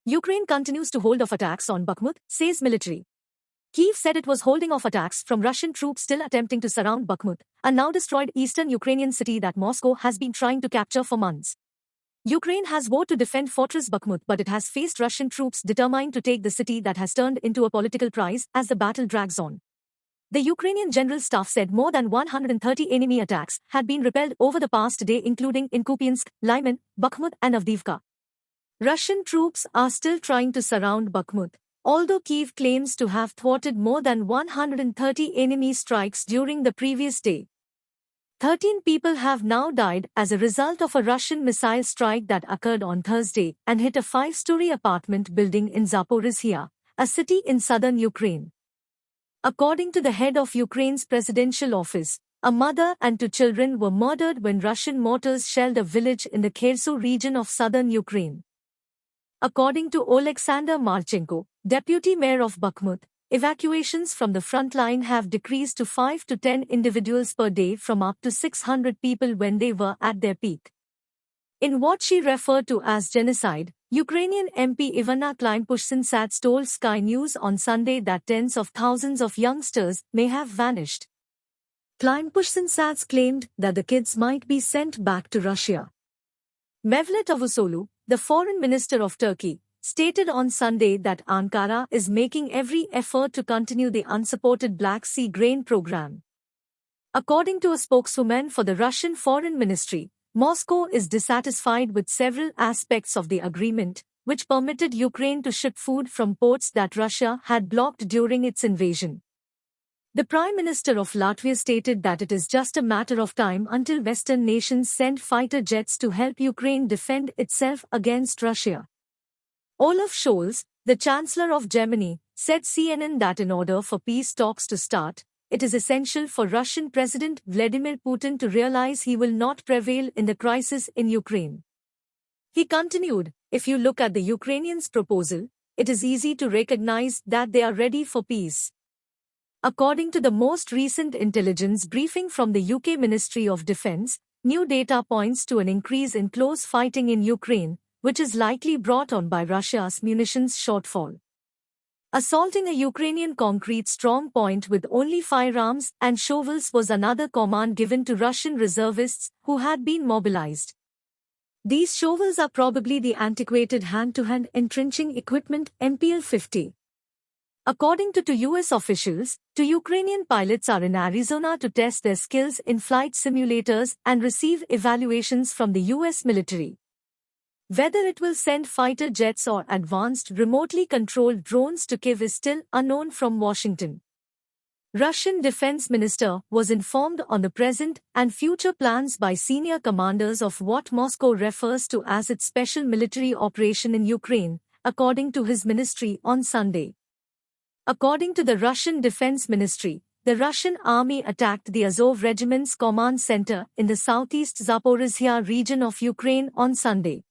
Ukraine continues to hold off attacks on Bakhmut, says military. Kyiv said it was holding off attacks from Russian troops still attempting to surround Bakhmut, a now destroyed eastern Ukrainian city that Moscow has been trying to capture for months. Ukraine has vowed to defend Fortress Bakhmut, but it has faced Russian troops determined to take the city that has turned into a political prize as the battle drags on. The Ukrainian General Staff said more than 130 enemy attacks had been repelled over the past day, including in Kupiansk, Lyman, Bakhmut and Avdiivka. Russian troops are still trying to surround Bakhmut, although Kyiv claims to have thwarted more than 130 enemy strikes during the previous day. 13 people have now died as a result of a Russian missile strike that occurred on Thursday and hit a 5-story apartment building in Zaporizhzhia, a city in southern Ukraine. According to the head of Ukraine's presidential office, a mother and 2 children were murdered when Russian mortars shelled a village in the Kherson region of southern Ukraine. According to Oleksandr Marchenko, deputy mayor of Bakhmut, evacuations from the front line have decreased to 5 to 10 individuals per day from up to 600 people when they were at their peak. In what she referred to as genocide, Ukrainian MP Ivana Kleinpushsin-Sats told Sky News on Sunday that tens of thousands of youngsters may have vanished. Kleinpushsin-Sats claimed that the kids might be sent back to Russia. Mevlut Cavusoglu, the foreign minister of Turkey, stated on Sunday that Ankara is making every effort to continue the unsupported Black Sea grain program. According to a spokeswoman for the Russian Foreign Ministry, Moscow is dissatisfied with several aspects of the agreement, which permitted Ukraine to ship food from ports that Russia had blocked during its invasion. The Prime Minister of Latvia stated that it is just a matter of time until Western nations send fighter jets to help Ukraine defend itself against Russia. Olaf Scholz, the Chancellor of Germany, said CNN that in order for peace talks to start, it is essential for Russian President Vladimir Putin to realize he will not prevail in the crisis in Ukraine. He continued, "If you look at the Ukrainians' proposal, it is easy to recognize that they are ready for peace." According to the most recent intelligence briefing from the UK Ministry of Defence, new data points to an increase in close fighting in Ukraine, which is likely brought on by Russia's munitions shortfall. Assaulting a Ukrainian concrete strong point with only firearms and shovels was another command given to Russian reservists who had been mobilized. These shovels are probably the antiquated hand-to-hand entrenching equipment MPL-50. According to 2 U.S. officials, 2 Ukrainian pilots are in Arizona to test their skills in flight simulators and receive evaluations from the U.S. military. Whether it will send fighter jets or advanced remotely controlled drones to Kyiv is still unknown from Washington. Russian Defense Minister was informed on the present and future plans by senior commanders of what Moscow refers to as its special military operation in Ukraine, according to his ministry on Sunday. According to the Russian Defense Ministry, the Russian army attacked the Azov Regiment's command center in the southeast Zaporizhzhia region of Ukraine on Sunday.